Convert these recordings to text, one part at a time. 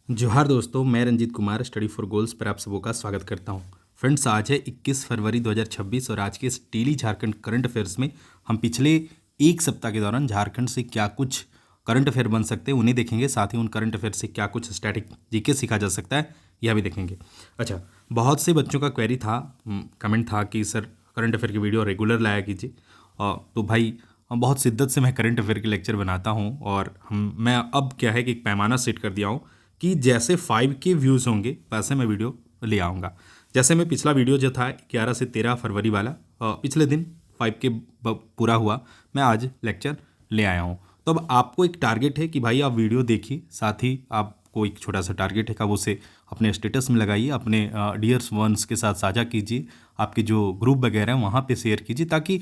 जोहार दोस्तों, मैं Ranjeet Kumar study for goals पर आप सबों का स्वागत करता हूं। फ्रेंड्स, आज है 21 फरवरी 2026 और आज के इस डेली झारखंड करंट अफेयर्स में हम पिछले एक सप्ताह के दौरान झारखंड से क्या कुछ करंट अफेयर बन सकते हैं उन्हें देखेंगे। साथ ही उन करंट अफेयर से क्या कुछ स्टैटिक जीके सीखा जा सकता है यह भी देखेंगे। अच्छा, बहुत से बच्चों का क्वेरी था, कमेंट था कि सर करंट अफेयर की वीडियो रेगुलर लाया कीजिए। तो भाई बहुत शिद्दत से मैं करंट अफेयर के लेक्चर बनाता हूँ और मैं अब क्या है कि एक पैमाना सेट कर दिया हूँ कि जैसे 5K व्यूज़ होंगे वैसे मैं वीडियो ले आऊँगा। जैसे मैं पिछला वीडियो जो था 11 से 13 फरवरी वाला, पिछले दिन 5K पूरा हुआ, मैं आज लेक्चर ले आया हूँ। तो अब आपको एक टारगेट है कि भाई आप वीडियो देखिए, साथ ही आपको एक छोटा सा टारगेट है कि आप उसे अपने स्टेटस में लगाइए, अपने डियर्स वंस के साथ साझा कीजिए, आपके जो ग्रुप वगैरह हैं वहाँ पे शेयर कीजिए, ताकि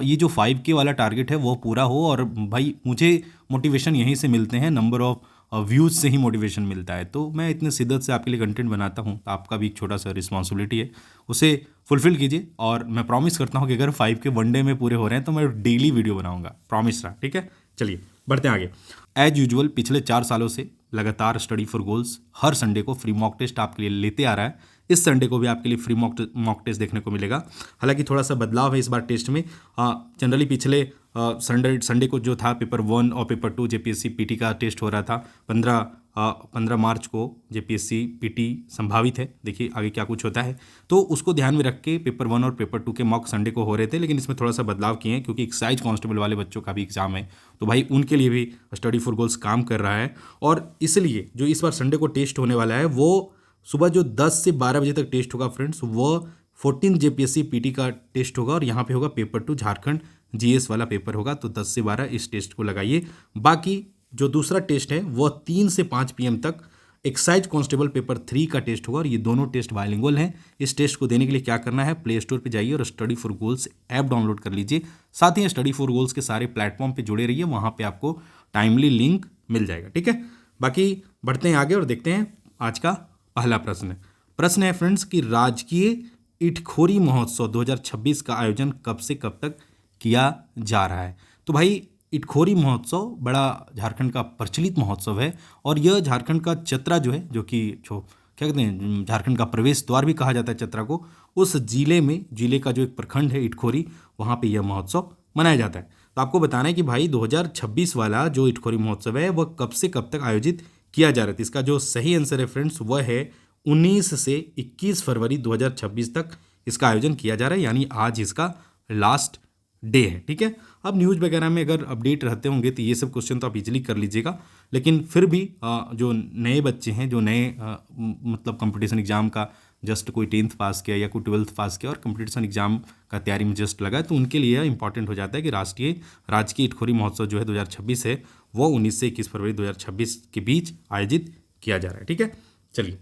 ये जो 5K वाला टारगेट है वो पूरा हो। और भाई मुझे मोटिवेशन यहीं से मिलते हैं, नंबर ऑफ व्यूज़ से ही मोटिवेशन मिलता है। तो मैं इतने शिद्दत से आपके लिए कंटेंट बनाता हूँ, तो आपका भी एक छोटा सा रिस्पॉन्सिबिलिटी है, उसे फुलफिल कीजिए। और मैं प्रॉमिस करता हूँ कि अगर 5K वन डे में पूरे हो रहे हैं तो मैं डेली वीडियो बनाऊंगा, प्रॉमिस रहा। ठीक है, चलिए बढ़ते हैं आगे। एज यूजुअल पिछले 4 सालों से लगातार study for goals her Sunday को फ्री मॉक टेस्ट आपके लिए लेते आ रहा है। इस संडे को भी आपके लिए फ्री मॉक टेस्ट देखने को मिलेगा। हालांकि थोड़ा सा बदलाव है इस बार टेस्ट में। जनरली पिछले संडे को जो था पेपर 1 और पेपर 2 जेपीएससी पीटी का टेस्ट हो रहा था। 15 मार्च को जेपीएससी पीटी संभावित है, देखिए आगे क्या कुछ होता है। तो उसको ध्यान में रख के पेपर 1 और पेपर 2 के मॉक संडे को हो रहे थे, लेकिन इसमें थोड़ा सा बदलाव किए हैं क्योंकि एक्साइज कांस्टेबल वाले बच्चों का भी एग्जाम है। तो भाई उनके लिए भी स्टडी फॉर गोल्स काम कर रहा है। और इसलिए जो इस बार संडे को टेस्ट होने वाला है वो सुबह जो 10 से 12 बजे तक टेस्ट होगा फ्रेंड्स, वो 14 जेपीएससी पीटी का टेस्ट होगा और यहाँ पे होगा पेपर 2 झारखंड जीएस वाला पेपर होगा। तो 10 से 12 इस टेस्ट को लगाइए। बाकी जो दूसरा टेस्ट है वो 3 से 5 पीएम तक एक्साइज कांस्टेबल पेपर 3 का टेस्ट होगा और ये दोनों टेस्ट बाइलिंगुअल हैं। इस टेस्ट को देने के लिए क्या करना है, प्ले स्टोर पे जाइए और study for goals app download कर लीजिए। साथ ही स्टडी फॉर गोल्स के सारे प्लेटफॉर्म पे जुड़े रहिए, वहाँ पे आपको टाइमली लिंक मिल जाएगा। ठीक है, बाकी बढ़ते हैं आगे और देखते हैं आज का पहला प्रश्न है फ्रेंड्स कि राजकीय इटखोरी महोत्सव 2026 का आयोजन कब से कब तक किया जा रहा है। तो भाई इटखोरी महोत्सव बड़ा झारखंड का प्रचलित महोत्सव है और यह झारखंड का चतरा जो है, जो कि क्या कहते हैं, झारखंड का प्रवेश द्वार भी कहा जाता है चतरा को, उस जिले का जो एक प्रखंड है इटखोरी, वहाँ पे यह महोत्सव मनाया जाता है। तो आपको बताना है कि भाई 2026 वाला जो इटखोरी महोत्सव है वह कब से कब तक आयोजित किया जा रहा है। इसका जो सही आंसर है फ्रेंड्स वह है 19 से 21 फरवरी 2026 तक इसका आयोजन किया जा रहा है, यानी आज इसका लास्ट डे है। ठीक है, अब न्यूज़ वगैरह में अगर अपडेट रहते होंगे तो ये सब क्वेश्चन तो आप इजीली कर लीजिएगा, लेकिन फिर भी जो नए बच्चे हैं, जो नए मतलब कंपटीशन एग्जाम का जस्ट कोई 10th पास किया या कोई 12th पास किया और कंपटीशन एग्जाम का तैयारी में जस्ट लगा है, तो उनके लिए इंपॉर्टेंट हो जाता है कि राजकीय इटखोरी महोत्सव जो है 2026 है वो 19 से 21 फरवरी 2026 के बीच आयोजित किया जा रहा है। ठीक है, चलिए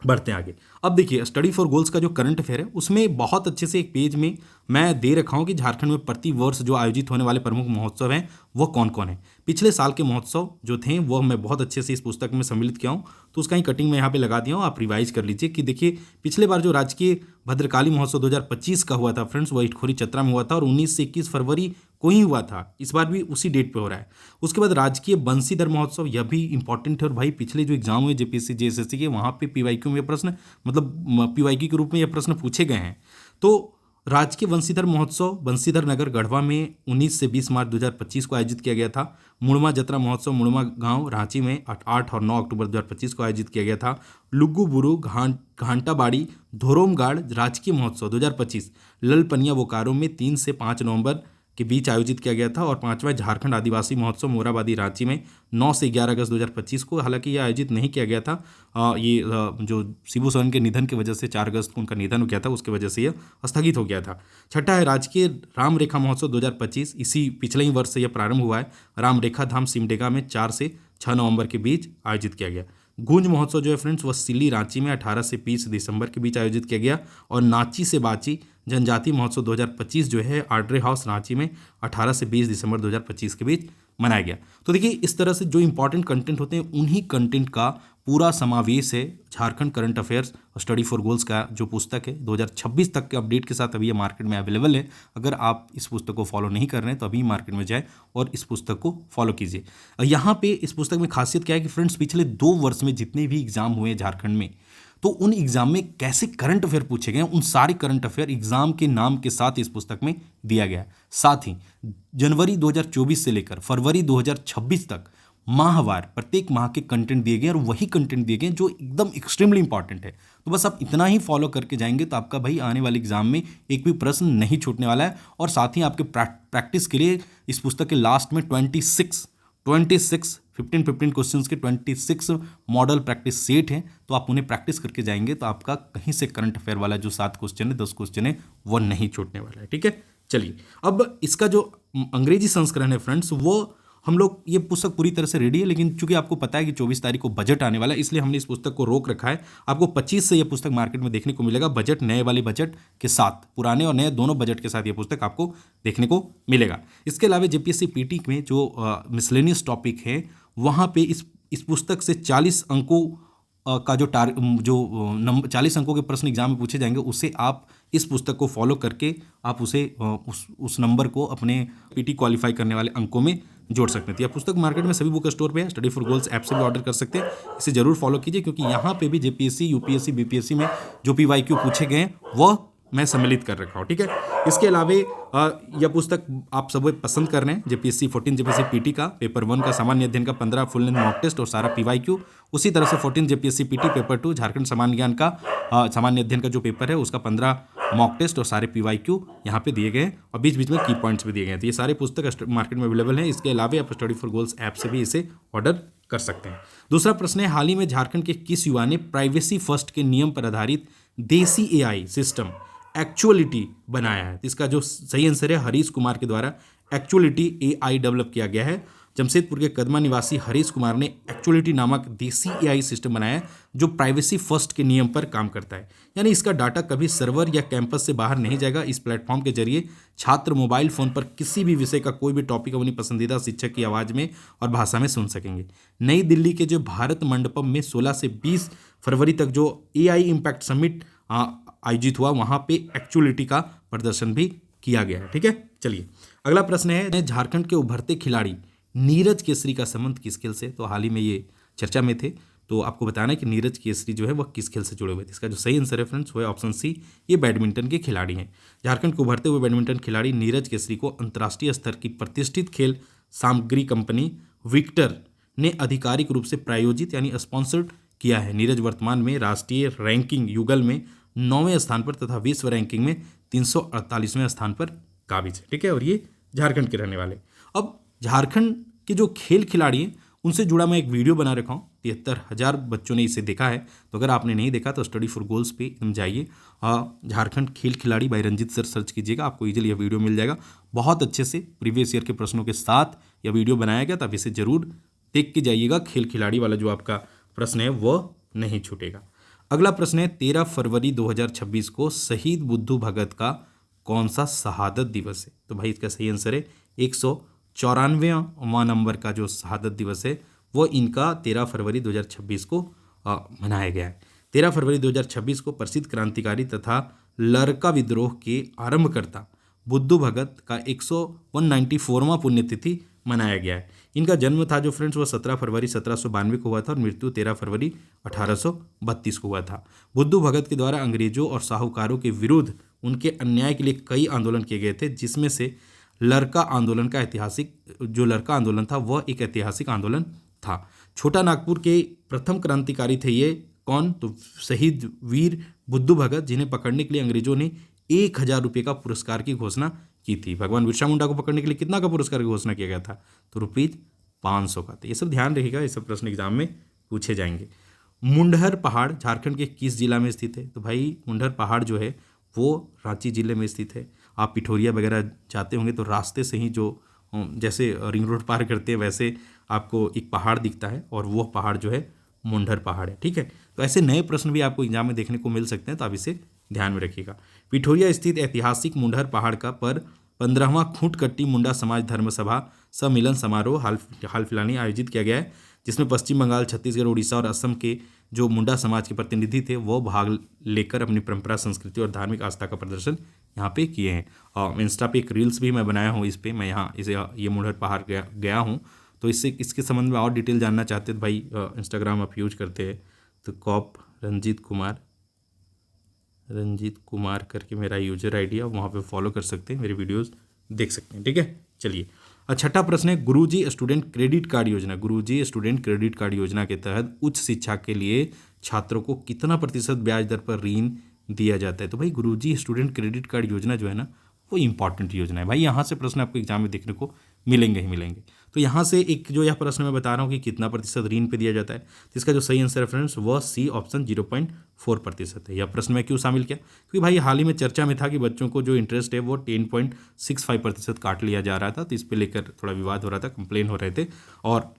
बढ़ते हैं आगे। अब देखिए स्टडी फॉर गोल्स का जो करंट अफेयर है उसमें बहुत अच्छे से एक पेज में मैं दे रखा हूं कि झारखंड में प्रति वर्ष जो आयोजित होने वाले प्रमुख महोत्सव हैं वो कौन कौन है। पिछले साल के महोत्सव जो थे वो मैं बहुत अच्छे से इस पुस्तक में सम्मिलित किया हूं, तो उसका ही कटिंग मैं यहाँ पे लगा दिया हूँ, आप रिवाइज कर लीजिए कि देखिए पिछले बार जो राजकीय भद्रकाली महोत्सव 2025 का हुआ था फ्रेंड्स, वो इटखोरी चतरा में हुआ था और 19 से 21 फरवरी को ही हुआ था। इस बार भी उसी डेट पे हो रहा है। उसके बाद राजकीय बंसीधर महोत्सव, यह भी इंपॉर्टेंट है और भाई पिछले जो एग्जाम हुए जेपीएससी जेएसएससी के, वहाँ पे पीवाईक्यू में प्रश्न, मतलब पीवाईक्यू के रूप में ये प्रश्न पूछे गए हैं। तो राजकीय बंसीधर महोत्सव बंसीधर नगर गढ़वा में 19 से 20 मार्च 2025 को आयोजित किया गया था। मुड़मा जतरा महोत्सव मुड़मा गांव रांची में 8 और 9 अक्टूबर 2025 को आयोजित किया गया था। लुग्गू बुरु घांटाबाड़ी धोरोमगाड़ राजकीय महोत्सव 2025 ललपनिया बोकारो में 3 से 5 नवंबर के बीच आयोजित किया गया था। और 5वां झारखंड आदिवासी महोत्सव मोराबादी रांची में 9 से 11 अगस्त 2025 को, हालांकि यह आयोजित नहीं किया गया था। जो शिबू सोरेन के निधन की वजह से 4 अगस्त को उनका निधन हो गया था, उसकी वजह से यह स्थगित हो गया था। छठा है राजकीय राम रेखा महोत्सव 2025, इसी पिछले ही वर्ष से यह प्रारंभ हुआ है। राम रेखा धाम सिमडेगा में 4 से 6 नवंबर के बीच आयोजित किया गया। गूंज महोत्सव जो है फ्रेंड्स वह सिल्ली रांची में 18 से 20 दिसंबर के बीच आयोजित किया गया। और नाची से बाची जनजाति महोत्सव 2025 जो है आर्ड्रे हाउस रांची में 18 से 20 दिसंबर 2025 के बीच मनाया गया। तो देखिए इस तरह से जो इंपॉर्टेंट कंटेंट होते हैं उन्हीं कंटेंट का पूरा समावेश है Jharkhand current affairs study for goals का जो पुस्तक है 2026 तक के अपडेट के साथ अभी ये मार्केट में अवेलेबल है। अगर आप इस पुस्तक को फॉलो नहीं कर रहे हैं तो अभी मार्केट में जाए और इस पुस्तक को फॉलो कीजिए। यहाँ पे इस पुस्तक में खासियत क्या है कि फ्रेंड्स पिछले 2 वर्ष में जितने भी एग्जाम हुए हैं झारखंड में, तो उन एग्जाम में कैसे करंट अफेयर पूछे गए उन सारे करंट अफेयर एग्जाम के नाम के साथ इस पुस्तक में दिया गया है। साथ ही जनवरी 2024 से लेकर फरवरी 2026 तक माहवार प्रत्येक माह के कंटेंट दिए गए और वही कंटेंट दिए गए जो एकदम एक्सट्रीमली इंपॉर्टेंट है। तो बस आप इतना ही फॉलो करके जाएंगे तो आपका भाई आने वाले एग्जाम में एक भी प्रश्न नहीं छूटने वाला है। और साथ ही आपके प्रैक्टिस के लिए इस पुस्तक के लास्ट में 26 15 क्वेश्चंस के 26 मॉडल प्रैक्टिस सेट हैं। तो आप उन्हें प्रैक्टिस करके जाएंगे तो आपका कहीं से करंट अफेयर वाला जो 7 क्वेश्चन है 10 क्वेश्चन है वो नहीं छूटने वाला है। ठीक है, चलिए अब इसका जो अंग्रेजी संस्करण है फ्रेंड्स वो हम लोग ये पुस्तक पूरी तरह से रेडी है, लेकिन चूंकि आपको पता है कि 24 तारीख को बजट आने वाला है इसलिए हमने इस पुस्तक को रोक रखा है। आपको 25 से यह पुस्तक मार्केट में देखने को मिलेगा बजट, नए वाले बजट के साथ, पुराने और नए दोनों बजट के साथ यह पुस्तक आपको देखने को मिलेगा। इसके अलावा जेपीएससी पीटी में जो मिसलेनियस टॉपिक है वहाँ पे इस पुस्तक से 40 अंकों का जो 40 अंकों के प्रश्न एग्जाम में पूछे जाएंगे उसे आप इस पुस्तक को फॉलो करके आप उसे उस नंबर को अपने पीटी क्वालिफाई करने वाले अंकों में जोड़ सकते हैं। तो यह पुस्तक मार्केट में सभी बुक स्टोर पे है, स्टडी फॉर गोल्स ऐप से भी ऑर्डर कर सकते हैं। इसे जरूर फॉलो कीजिए क्योंकि यहाँ पे भी जेपीएससी यूपीएससी बीपीएससी में जो पीवाईक्यू पूछे गए हैं वह मैं सम्मिलित कर रखा हूँ। ठीक है, इसके अलावा यह पुस्तक आप सब पसंद कर रहे हैं जेपीएससी 14 जेपीएससी पीटी का पेपर 1 का सामान्य अध्ययन का 15 फुल लेंथ मॉक टेस्ट और सारा पीवाईक्यू, उसी तरह से 14 जेपीएससी पीटी पेपर 2 झारखंड सामान्य ज्ञान का सामान्य अध्ययन का जो पेपर है उसका 15 मॉक टेस्ट और सारे पीवाईक्यू यहाँ पे दिए गए हैं और बीच बीच में की पॉइंट्स भी दिए गए हैं। तो ये सारे पुस्तक मार्केट में अवेलेबल हैं। इसके अलावा आप स्टडी फॉर गोल्स ऐप से भी इसे ऑर्डर कर सकते हैं। दूसरा प्रश्न है, हाल ही में झारखंड के किस युवा ने प्राइवेसी फर्स्ट के नियम पर आधारित देसी एआई सिस्टम एक्चुअलिटी बनाया है? तो इसका जो सही आंसर है हरीश कुमार के द्वारा एक्चुअलिटी एआई डेवलप किया गया है। जमशेदपुर के कदमा निवासी हरीश कुमार ने एक्चुअलिटी नामक देसी एआई सिस्टम बनाया है जो प्राइवेसी फर्स्ट के नियम पर काम करता है, यानी इसका डाटा कभी सर्वर या कैंपस से बाहर नहीं जाएगा। इस प्लेटफॉर्म के जरिए छात्र मोबाइल फोन पर किसी भी विषय का कोई भी टॉपिक अपनी पसंदीदा शिक्षक की आवाज़ में और भाषा में सुन सकेंगे। नई दिल्ली के जो भारत मंडपम में 16 से 20 फरवरी तक जो एआई इम्पैक्ट समिट आयोजित हुआ वहाँ पे एक्चुअलिटी का प्रदर्शन भी किया गया है। ठीक है, चलिए अगला प्रश्न है, झारखंड के उभरते खिलाड़ी नीरज केसरी का संबंध किस खेल से? तो हाल ही में ये चर्चा में थे, तो आपको बताना है कि नीरज केसरी जो है वह किस खेल से जुड़े हुए थे। इसका जो सही आंसर है फ्रेंड्स वो है ऑप्शन सी, ये बैडमिंटन के खिलाड़ी हैं। झारखंड के उभरते हुए बैडमिंटन खिलाड़ी नीरज केसरी को अंतर्राष्ट्रीय स्तर की प्रतिष्ठित खेल सामग्री कंपनी विक्टर ने आधिकारिक रूप से प्रायोजित यानी स्पॉन्सर्ड किया है। नीरज वर्तमान में राष्ट्रीय रैंकिंग युगल में 9वें स्थान पर तथा विश्व रैंकिंग में 348वें स्थान पर काबिज है। ठीक है, और ये झारखंड के रहने वाले। अब झारखंड के जो खेल खिलाड़ी हैं उनसे जुड़ा मैं एक वीडियो बना रखा हूँ, 73,000 बच्चों ने इसे देखा है। तो अगर आपने नहीं देखा तो स्टडी फॉर गोल्स पे एकदम जाइए, झारखंड खेल खिलाड़ी बाय रंजीत सर सर्च कीजिएगा, आपको इजीली यह वीडियो मिल जाएगा। बहुत अच्छे से प्रीवियस ईयर के प्रश्नों के साथ यह वीडियो बनाया गया, तो आप इसे जरूर देख के जाइएगा। खेल खिलाड़ी वाला जो आपका प्रश्न है वह नहीं छूटेगा। अगला प्रश्न है, 13 फरवरी 2026 को शहीद बुद्धू भगत का कौन सा शहादत दिवस है? तो भाई इसका सही आंसर है 194वां नंबर का जो शहादत दिवस है वो इनका 13 फरवरी 2026 को मनाया गया है। 13 फरवरी 2026 को प्रसिद्ध क्रांतिकारी तथा लरका विद्रोह के आरंभकर्ता बुद्धू भगत का 194वां पुण्यतिथि मनाया गया है। इनका जन्म था जो फ्रेंड्स वो 17 फरवरी 1792 को हुआ था और मृत्यु 13 फरवरी 1832 को हुआ था। बुद्धू भगत के द्वारा अंग्रेजों और साहूकारों के विरुद्ध उनके अन्याय के लिए कई आंदोलन किए गए थे, जिसमें से लरका आंदोलन का लरका आंदोलन था वह एक ऐतिहासिक आंदोलन था। छोटा नागपुर के प्रथम क्रांतिकारी थे ये कौन? तो शहीद वीर बुद्धू भगत, जिन्हें पकड़ने के लिए अंग्रेजों ने 1000 रुपये का पुरस्कार की घोषणा की थी। भगवान बिरसा मुंडा को पकड़ने के लिए कितना का पुरस्कार की घोषणा किया गया था? तो ₹500 का। तो ये सब ध्यान रखिएगा, ये सब प्रश्न एग्जाम में पूछे जाएंगे। मुंडहर पहाड़ झारखंड के किस जिला में स्थित है? तो भाई मुंडहर पहाड़ जो है वो रांची जिले में स्थित है। आप पिठोरिया वगैरह जाते होंगे तो रास्ते से ही जो जैसे रिंग रोड पार करते हैं वैसे आपको एक पहाड़ दिखता है और वो पहाड़ जो है मुंडहर पहाड़ है। ठीक है, तो ऐसे नए प्रश्न भी आपको एग्जाम में देखने को मिल सकते हैं, तो आप इसे ध्यान में रखिएगा। पिठोरिया स्थित ऐतिहासिक मुंडहर पहाड़ का पर 15वां खूंटकट्टी मुंडा समाज धर्म सभा सम्मिलन समारोह हाल फिलहाल ही आयोजित किया गया है, जिसमें पश्चिम बंगाल, छत्तीसगढ़, उड़ीसा और असम के जो मुंडा समाज के प्रतिनिधि थे वो भाग लेकर अपनी परंपरा, संस्कृति और धार्मिक आस्था का प्रदर्शन यहाँ पे किए हैं। और इंस्टा पे एक रील्स भी मैं बनाया हूँ, इस पर मैं यहाँ इसे ये मुंडर पहाड़ गया हूँ। तो इसके संबंध में और डिटेल जानना चाहते हैं तो भाई इंस्टाग्राम आप यूज करते हैं तो कॉप रंजीत कुमार करके मेरा यूजर आईडी है, वहाँ पे फॉलो कर सकते हैं, मेरी वीडियोस देख सकते हैं। ठीक है, चलिए। छठा प्रश्न है, गुरुजी स्टूडेंट क्रेडिट कार्ड योजना। गुरुजी स्टूडेंट क्रेडिट कार्ड योजना के तहत उच्च शिक्षा के लिए छात्रों को कितना प्रतिशत ब्याज दर पर ऋण दिया जाता है? तो भाई गुरुजी स्टूडेंट क्रेडिट कार्ड योजना जो है ना, वो इंपॉर्टेंट योजना है भाई। यहाँ से प्रश्न आपको एग्जाम में देखने को मिलेंगे ही मिलेंगे। तो यहाँ से एक जो यह प्रश्न मैं बता रहा हूँ कि कितना प्रतिशत ऋण पे दिया जाता है, तो इसका जो सही आंसर है फ्रेंड्स वह सी ऑप्शन 0.4% है। यह प्रश्न मैं क्यों शामिल किया? क्योंकि भाई हाल ही में चर्चा में था कि बच्चों को जो इंटरेस्ट है वो 10.65% काट लिया जा रहा था, तो इस पर लेकर थोड़ा विवाद हो रहा था, कंप्लेन हो रहे थे और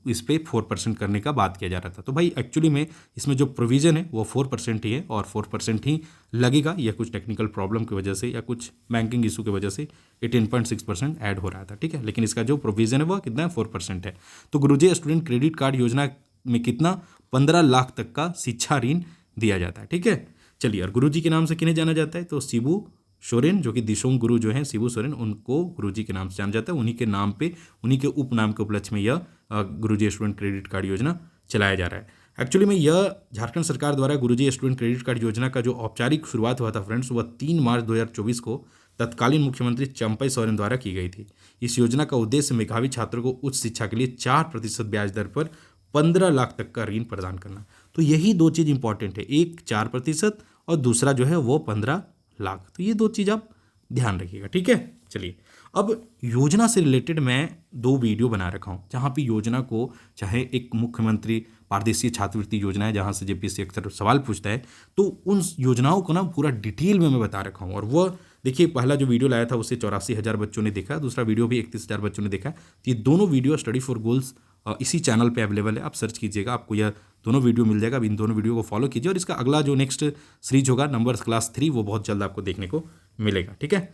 इस पर 4% करने का बात किया जा रहा था। तो भाई एक्चुअली में इसमें जो प्रोविज़न है वो 4% ही है और 4% ही लगेगा, या कुछ टेक्निकल प्रॉब्लम की वजह से या कुछ बैंकिंग इशू की वजह से ये 10.6% ऐड हो रहा था। ठीक है, लेकिन इसका जो प्रोविज़न है वो कितना है? 4% है। तो गुरुजी स्टूडेंट क्रेडिट कार्ड योजना में कितना? 15 लाख तक का शिक्षा ऋण दिया जाता है। ठीक है, चलिए। और गुरुजी के नाम से किन्हें जाना जाता है? तो शिबू सोरेन, जो कि दिशोंग गुरु जो हैं शिबू सोरेन, उनको गुरुजी के नाम से जाना जाता है। उन्हीं के नाम पे, उन्हीं के उपनाम के उपलक्ष्य में यह गुरुजी स्टूडेंट क्रेडिट कार्ड योजना चलाया जा रहा है। एक्चुअली में यह झारखंड सरकार द्वारा गुरुजी स्टूडेंट क्रेडिट कार्ड योजना का जो औपचारिक शुरुआत हुआ था फ्रेंड्स, वह 3 मार्च 2024 को तत्कालीन मुख्यमंत्री चंपई सोरेन द्वारा की गई थी। इस योजना का उद्देश्य मेधावी छात्रों को उच्च शिक्षा के लिए 4% ब्याज दर पर 15 लाख तक का ऋण प्रदान करना। तो यही दो चीज़ इंपॉर्टेंट है, एक 4% और दूसरा जो है वो 15 लाख। तो ये दो चीज़ आप ध्यान रखिएगा। ठीक है, चलिए। अब योजना से रिलेटेड मैं 2 वीडियो बना रखा हूँ, जहाँ पे योजना को, चाहे एक मुख्यमंत्री पारदेशीय छात्रवृत्ति योजना है जहाँ से जेपीएससी अक्सर सवाल पूछता है, तो उन योजनाओं को ना पूरा डिटेल में मैं बता रखा हूँ। और वह देखिए, पहला जो वीडियो लाया था उसे 84,000 बच्चों ने देखा, दूसरा वीडियो भी 31,000 बच्चों ने देखा। तो ये दोनों वीडियो स्टडी फॉर गोल्स इसी चैनल पे अवेलेबल है, आप सर्च कीजिएगा, आपको यह दोनों वीडियो मिल जाएगा। अब इन दोनों वीडियो को फॉलो कीजिए और इसका अगला जो नेक्स्ट सीरीज होगा नंबर्स क्लास 3, वो बहुत जल्द आपको देखने को मिलेगा। ठीक है,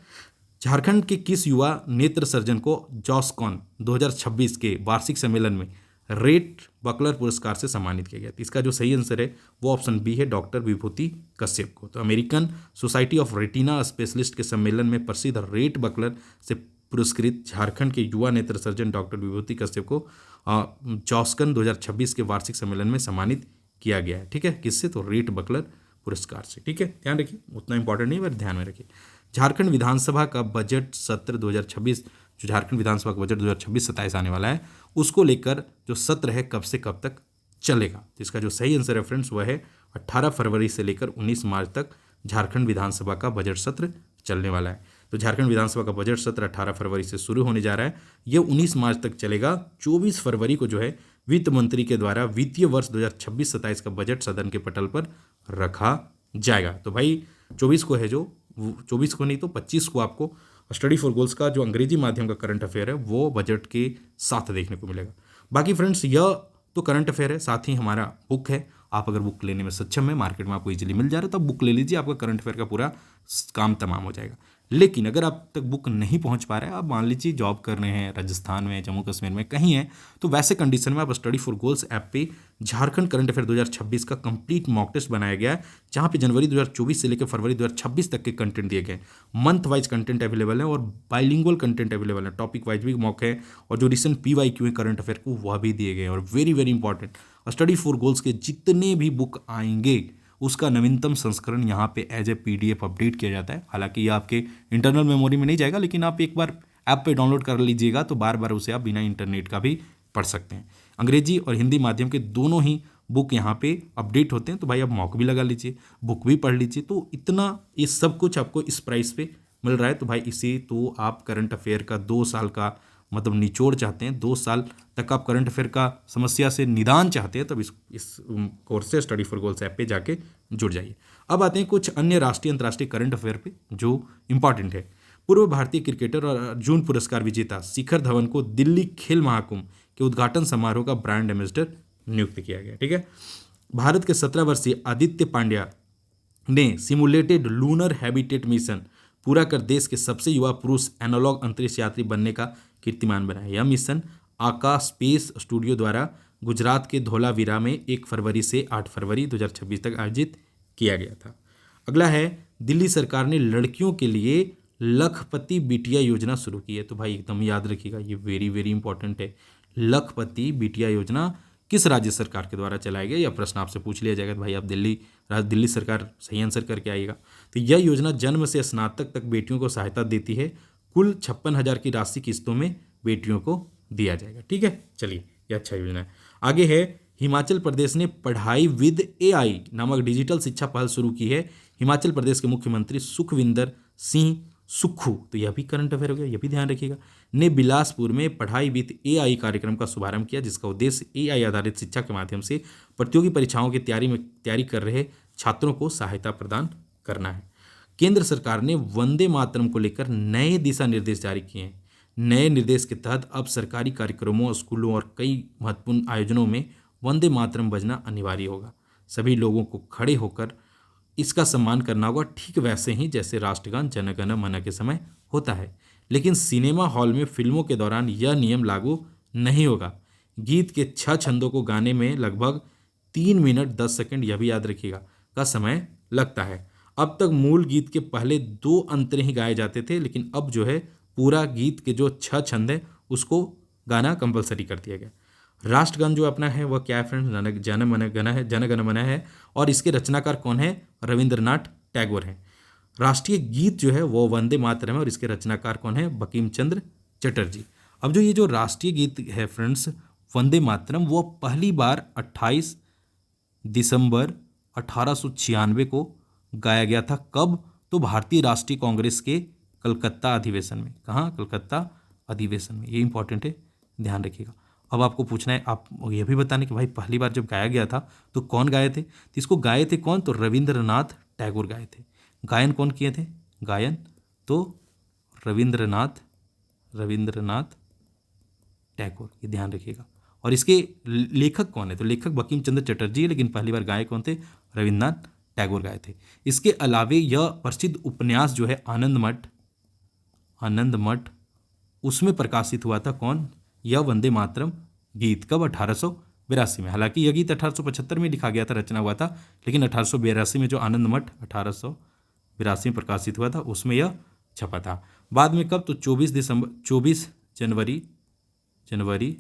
झारखंड के किस युवा नेत्र सर्जन को जॉसकॉन 2026 के वार्षिक सम्मेलन में रेट बकलर पुरस्कार से सम्मानित किया गया? इसका जो सही आंसर है वो ऑप्शन बी है, डॉक्टर विभूति कश्यप को। तो American society of retina specialist के सम्मेलन में प्रसिद्ध रेट बकलर से पुरस्कृत झारखंड के युवा नेत्र सर्जन डॉक्टर विभूति कश्यप को जॉसकॉन 2026 के वार्षिक सम्मेलन में सम्मानित किया गया है। ठीक है, किससे? तो रेट बकलर पुरस्कार से। ठीक है, ध्यान रखिए, उतना इंपॉर्टेंट नहीं, पर ध्यान में रखिए। झारखंड विधानसभा का बजट सत्र 2026, जो झारखंड विधानसभा का बजट 2026-27 आने वाला है, उसको लेकर जो सत्र है कब से कब तक चलेगा? तो इसका जो सही आंसर है फ्रेंड्स वह है 18 फरवरी से लेकर 19 मार्च तक झारखंड विधानसभा का बजट सत्र चलने वाला है। तो झारखंड विधानसभा का बजट सत्र 18 फरवरी से शुरू होने जा रहा है, यह 19 मार्च तक चलेगा। 24 फरवरी को जो है वित्त मंत्री के द्वारा वित्तीय वर्ष 2026-27 का बजट सदन के पटल पर रखा जाएगा। तो भाई 24 को है, जो 24 को नहीं तो 25 को आपको स्टडी फॉर गोल्स का जो अंग्रेजी माध्यम का करंट अफेयर है वो बजट के साथ देखने को मिलेगा। बाकी फ्रेंड्स यह तो करंट अफेयर है, साथ ही हमारा बुक है। आप अगर बुक लेने में सक्षम है, मार्केट में आपको इजीली मिल जा रहा है, तो बुक ले लीजिए, आपका करंट अफेयर का पूरा काम तमाम हो जाएगा। लेकिन अगर आप तक बुक नहीं पहुंच पा रहे हैं, आप मान लीजिए जॉब कर रहे हैं राजस्थान में, जम्मू कश्मीर में कहीं है, तो वैसे कंडीशन में आप स्टडी फॉर गोल्स ऐप पे झारखंड करंट अफेयर 2026 का कंप्लीट मॉक टेस्ट बनाया गया है, जहां पे जनवरी 2024 से लेकर फरवरी 2026 तक के कंटेंट दिए गए। मंथ वाइज कंटेंट अवेलेबल है और बाइलिंगुअल कंटेंट अवेलेबल है, टॉपिक वाइज भी मॉक है, और जो रिसेंट PYQ है करंट अफेयर को वह भी दिए गए। और very very important, study for goals के जितने भी बुक आएंगे उसका नवीनतम संस्करण यहाँ पे एज ए PDF अपडेट किया जाता है। हालांकि ये आपके इंटरनल मेमोरी में नहीं जाएगा, लेकिन आप एक बार ऐप पे डाउनलोड कर लीजिएगा तो बार बार उसे आप बिना इंटरनेट का भी पढ़ सकते हैं। अंग्रेजी और हिंदी माध्यम के दोनों ही बुक यहाँ पे अपडेट होते हैं, तो भाई आप मॉक भी लगा लीजिए, बुक भी पढ़ लीजिए। तो इतना ये सब कुछ आपको इस प्राइस पे मिल रहा है। तो भाई इसे तो आप करंट अफेयर का 2 साल का मतलब निचोड़ चाहते हैं, 2 साल तक आप करंट अफेयर का समस्या से निदान चाहते हैं, तब इस कोर्स से स्टडी फॉर गोल्स ऐप पे जाके जुड़ जाइए। अब आते हैं कुछ अन्य राष्ट्रीय अंतर्राष्ट्रीय करंट अफेयर पे जो इंपॉर्टेंट है। पूर्व भारतीय क्रिकेटर और अर्जुन पुरस्कार विजेता शिखर धवन को दिल्ली खेल महाकुंभ के उद्घाटन समारोह का ब्रांड एम्बेसडर नियुक्त किया गया। ठीक है, भारत के 17 वर्षीय आदित्य पांड्या ने सिमुलेटेड लूनर हैबिटेट मिशन पूरा कर देश के सबसे युवा पुरुष एनालॉग अंतरिक्ष यात्री बनने का कीर्तिमान बनाया। यह मिशन आकाश स्पेस स्टूडियो द्वारा गुजरात के धोलावीरा में 1 फरवरी से 8 फरवरी 2026 तक आयोजित किया गया था। अगला है, दिल्ली सरकार ने लड़कियों के लिए लखपति बिटिया योजना शुरू की है। तो भाई एकदम याद रखिएगा, ये वेरी वेरी इंपॉर्टेंट है। लखपति बिटिया योजना किस राज्य सरकार के द्वारा चलाई गई, यह प्रश्न आपसे पूछ लिया जाएगा। तो भाई आप दिल्ली सरकार सही आंसर करके आइएगा। तो यह योजना जन्म से स्नातक तक बेटियों को सहायता देती है। कुल 56,000 की राशि किस्तों में बेटियों को दिया जाएगा। ठीक है, चलिए ये अच्छा योजना है। आगे है, हिमाचल प्रदेश ने पढ़ाई विद AI नामक डिजिटल शिक्षा पहल शुरू की है। हिमाचल प्रदेश के मुख्यमंत्री सुखविंदर सिंह सुक्खू, तो यह भी करंट अफेयर हो गया, यह भी ध्यान रखिएगा, ने बिलासपुर में पढ़ाई विद AI कार्यक्रम का शुभारंभ किया, जिसका उद्देश्य AI आधारित शिक्षा के माध्यम से प्रतियोगी परीक्षाओं की तैयारी कर रहे छात्रों को सहायता प्रदान करना है। केंद्र सरकार ने वंदे मातरम को लेकर नए दिशा निर्देश जारी किए हैं। नए निर्देश के तहत अब सरकारी कार्यक्रमों, स्कूलों और कई महत्वपूर्ण आयोजनों में वंदे मातरम बजना अनिवार्य होगा। सभी लोगों को खड़े होकर इसका सम्मान करना होगा, ठीक वैसे ही जैसे राष्ट्रगान जन गण मन के समय होता है। लेकिन सिनेमा हॉल में फिल्मों के दौरान यह नियम लागू नहीं होगा। गीत के 6 छंदों को गाने में लगभग 3 मिनट 10 सेकंड, यह भी याद रखिएगा, का समय लगता है। अब तक मूल गीत के पहले 2 अंतरे ही गाए जाते थे, लेकिन अब जो है पूरा गीत के जो 6 छंद है उसको गाना कंपलसरी कर दिया गया। राष्ट्रगान जो अपना है वह क्या है फ्रेंड्स, जन गण मन है, और इसके रचनाकार कौन है, रविंद्रनाथ टैगोर हैं। राष्ट्रीय गीत जो है वो वंदे मातरम है और इसके रचनाकार कौन है, बंकिम चंद्र चटर्जी। अब जो ये जो राष्ट्रीय गीत है फ्रेंड्स वंदे मातरम, वो पहली बार 28 दिसंबर 1896 को गाया गया था। कब, तो भारतीय राष्ट्रीय कांग्रेस के कलकत्ता अधिवेशन में। कहाँ, कलकत्ता अधिवेशन में, ये इंपॉर्टेंट है, ध्यान रखिएगा। अब आपको पूछना है, आप ये भी बताने कि भाई पहली बार जब गाया गया था तो कौन गाए थे, तो इसको गाए थे कौन, तो रविंद्रनाथ टैगोर गाए थे। गायन कौन किए थे, गायन तो रविंद्रनाथ टैगोर, ये ध्यान रखिएगा। और इसके लेखक कौन है, तो लेखक बंकिम चंद्र चटर्जी है, लेकिन पहली बार गाए कौन थे, रविंद्रनाथ टैगोर गाए थे। इसके अलावे यह प्रसिद्ध उपन्यास जो है आनंद मठ, उसमें प्रकाशित हुआ था कौन, यह वंदे मातरम गीत। कब, 1882 में। हालांकि यह गीत 1875 में लिखा गया था, रचना हुआ था, लेकिन 1882 में जो आनंद मठ 1882 में प्रकाशित हुआ था उसमें यह छपा था। बाद में कब, तो 24 जनवरी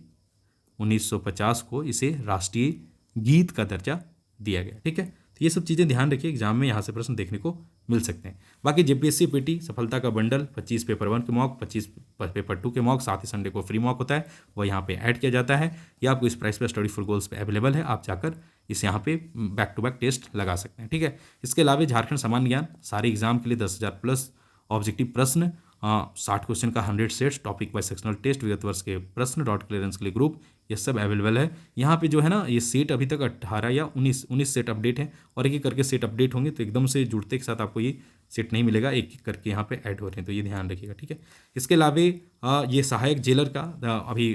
1950 को इसे राष्ट्रीय गीत का दर्जा दिया गया। ठीक है, तो ये सब चीज़ें ध्यान रखिए, एग्जाम में यहाँ से प्रश्न देखने को मिल सकते हैं। बाकी जेपीएससी पीटी सफलता का बंडल 25 पेपर 1 के मॉक, 25 पेपर 2 के मॉक, साथ ही संडे को फ्री मॉक होता है, वह यहाँ पे ऐड किया जाता है। ये आपको इस प्राइस पे स्टडी फॉर गोल्स पे अवेलेबल है, आप जाकर इस यहाँ पे बैक टू बैक टेस्ट लगा सकते हैं। ठीक है, इसके अलावा झारखंड सामान्य ज्ञान सारे एग्जाम के लिए 10,000 प्लस ऑब्जेक्टिव प्रश्न, 60 क्वेश्चन का 100 sets, topic wise sectional test, विगत वर्ष के प्रश्न, डॉट क्लियरेंस के लिए ग्रुप, ये सब अवेलेबल है। यहाँ पे जो है ना, ये सेट अभी तक 18 या 19 सेट अपडेट है, और एक एक करके सेट अपडेट होंगे, तो एकदम से जुड़ते के साथ आपको ये सेट नहीं मिलेगा, एक एक करके यहाँ पे ऐड हो रहे हैं, तो ये ध्यान रखिएगा। ठीक है, इसके अलावा ये सहायक जेलर का अभी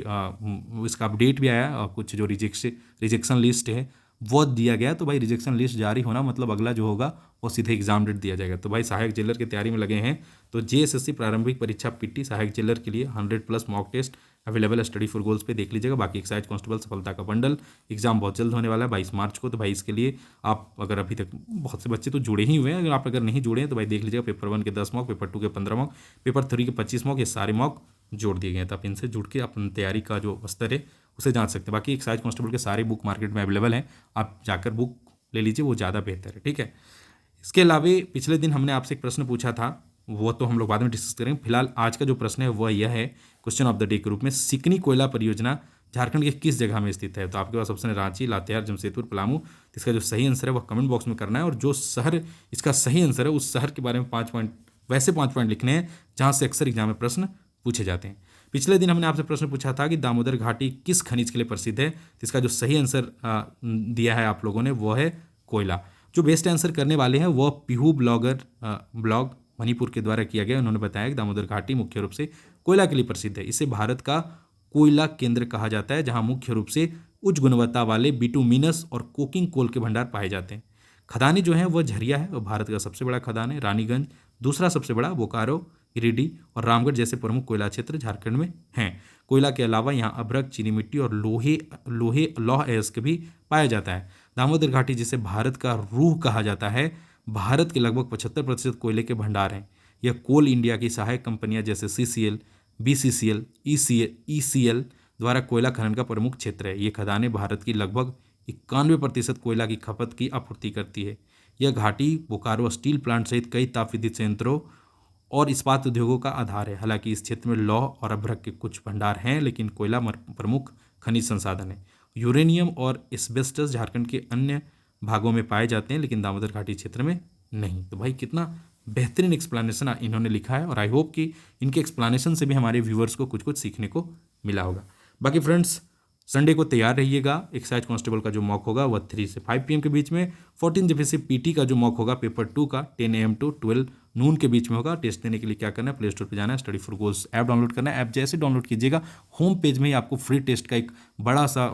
इसका अपडेट भी आया, कुछ जो रिजेक्शन लिस्ट है वो दिया गया। तो भाई रिजेक्शन लिस्ट जारी होना मतलब अगला जो होगा वो सीधे एग्जाम डेट दिया जाएगा। तो भाई सहायक जेलर की तैयारी में लगे हैं तो जेएसएससी प्रारंभिक परीक्षा पीटी सहायक जेलर के लिए 100 प्लस मॉक टेस्ट अवेलेबल है स्टडी फॉर गोल्स पे, देख लीजिएगा। बाकी एक्साइज कांस्टेबल सफलता का बंडल एग्जाम बहुत जल्द होने वाला है 22 मार्च को। तो भाई इसके लिए आप अगर अभी तक बहुत से बच्चे तो जुड़े ही हुए हैं, आप अगर नहीं जुड़े हैं तो भाई देख लीजिएगा, पेपर 1 के 10 मॉक, पेपर 2 के 15 मॉक, पेपर 3 के 25 मॉक, ये सारे मॉक जोड़ दिए गए हैं। तो आप इनसे जुड़ के अपनी तैयारी का जो स्तर है उसे जांच सकते हैं। बाकी एक्साइज कांस्टेबल के सारे बुक मार्केट में अवेलेबल हैं, आप जाकर बुक ले लीजिए, वो ज़्यादा बेहतर है। ठीक है, इसके अलावा पिछले दिन हमने आपसे एक प्रश्न पूछा था, वो तो हम लोग बाद में डिस्कस करेंगे। फिलहाल आज का जो प्रश्न है वह यह है क्वेश्चन ऑफ द डे के रूप में, सिकनी कोयला परियोजना झारखंड के किस जगह में स्थित है। तो आपके पास ऑप्शन है रांची, लातेहार, जमशेदपुर, पलामू। तो इसका जो सही आंसर है वह कमेंट बॉक्स में करना है, और जो शहर इसका सही आंसर है उस शहर के बारे में 5 पॉइंट, वैसे 5 पॉइंट लिखने हैं जहाँ से अक्सर एग्जाम में प्रश्न पूछे जाते हैं। पिछले दिन हमने आपसे प्रश्न पूछा था कि दामोदर घाटी किस खनिज के लिए प्रसिद्ध है। तो इसका जो सही आंसर दिया है आप लोगों ने वो है कोयला। जो बेस्ट आंसर करने वाले हैं वह पीहू ब्लॉग मणिपुर के द्वारा किया गया। उन्होंने बताया कि दामोदर घाटी मुख्य रूप से कोयला के लिए प्रसिद्ध है। इसे भारत का कोयला केंद्र कहा जाता है, जहां मुख्य रूप से उच्च गुणवत्ता वाले बिटुमिनस और कोकिंग कोल के भंडार पाए जाते हैं। खदानें जो हैं वह झरिया है, और भारत का सबसे बड़ा खदान है। रानीगंज दूसरा सबसे बड़ा बोकारो, गिरिडीह और रामगढ़ जैसे प्रमुख कोयला क्षेत्र झारखंड में हैं। कोयला के अलावा यहाँ अभ्रक, चीनी मिट्टी और लौह अयस्क भी पाया जाता है। दामोदर घाटी, जिसे भारत का रूह कहा जाता है, भारत के लगभग 75% कोयले के भंडार हैं। यह कोल इंडिया की सहायक कंपनियां जैसे CCL, BCCL, ECL द्वारा कोयला खनन का प्रमुख क्षेत्र है। ये खदानें भारत की लगभग 91% कोयला की खपत की आपूर्ति करती है। यह घाटी बोकारो स्टील प्लांट सहित कई ताप विद्युत संयंत्रों और इस्पात उद्योगों का आधार है। हालांकि इस क्षेत्र में लौह और अभ्रक के कुछ भंडार हैं, लेकिन कोयला प्रमुख खनिज संसाधन है। यूरेनियम और एस्बेस्टस झारखंड के अन्य भागों में पाए जाते हैं, लेकिन दामोदर घाटी क्षेत्र में नहीं। तो भाई कितना बेहतरीन एक्सप्लेनेशन इन्होंने लिखा है, और आई होप कि इनके एक्सप्लेनेशन से भी हमारे व्यूअर्स को कुछ कुछ सीखने को मिला होगा। बाकी फ्रेंड्स, संडे को तैयार रहिएगा। एक्साइज कांस्टेबल का जो मॉक होगा वह 3 से 5 PM के बीच में। 14 जब से PT का जो मॉक होगा पेपर 2 का 10 AM to 12 नून के बीच में होगा। टेस्ट देने के लिए क्या करना है, प्ले स्टोर पर जाना है, study for goals app download करना है। ऐप जैसे डाउनलोड कीजिएगा, होम पेज में ही आपको फ्री टेस्ट का एक बड़ा सा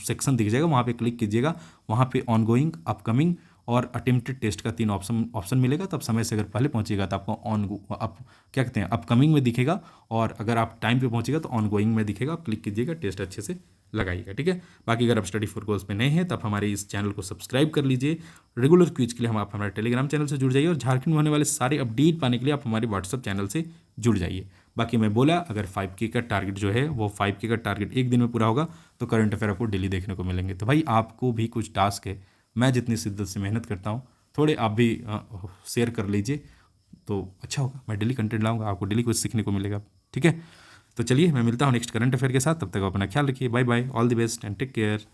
सेक्शन दिख जाएगा, वहाँ पे क्लिक कीजिएगा। वहाँ पे ऑनगोइंग, अपकमिंग और अटेम्प्टेड टेस्ट का 3 ऑप्शन मिलेगा। तब समय से अगर पहले पहुंचिएगा तो आपको क्या कहते हैं, अपकमिंग में दिखेगा, और अगर आप टाइम पे पहुंचिएगा तो ऑनगोइंग में दिखेगा। आप क्लिक कीजिएगा, टेस्ट अच्छे से लगाइएगा, ठीक है। बाकी अगर आप स्टडी फॉर गोल्स में नए हैं तब हमारे इस चैनल को सब्सक्राइब कर लीजिए। रेगुलर क्विज के लिए आप हमारे टेलीग्राम चैनल से जुड़ जाइए, और झारखंड में होने वाले सारे अपडेट पाने के लिए आप हमारे व्हाट्सअप चैनल से जुड़ जाइए। बाकी मैं बोला, अगर 5K का टारगेट जो है वो 5K का टारगेट एक दिन में पूरा होगा तो करंट अफेयर आपको डेली देखने को मिलेंगे। तो भाई आपको भी कुछ टास्क है, मैं जितनी शिद्दत से मेहनत करता हूँ, थोड़े आप भी शेयर कर लीजिए तो अच्छा होगा। मैं डेली कंटेंट लाऊंगा, आपको डेली कुछ सीखने को मिलेगा, ठीक है। तो चलिए मैं मिलता हूँ नेक्स्ट करंट अफेयर के साथ। तब तक अपना ख्याल रखिए। Bye bye, all the best and take care.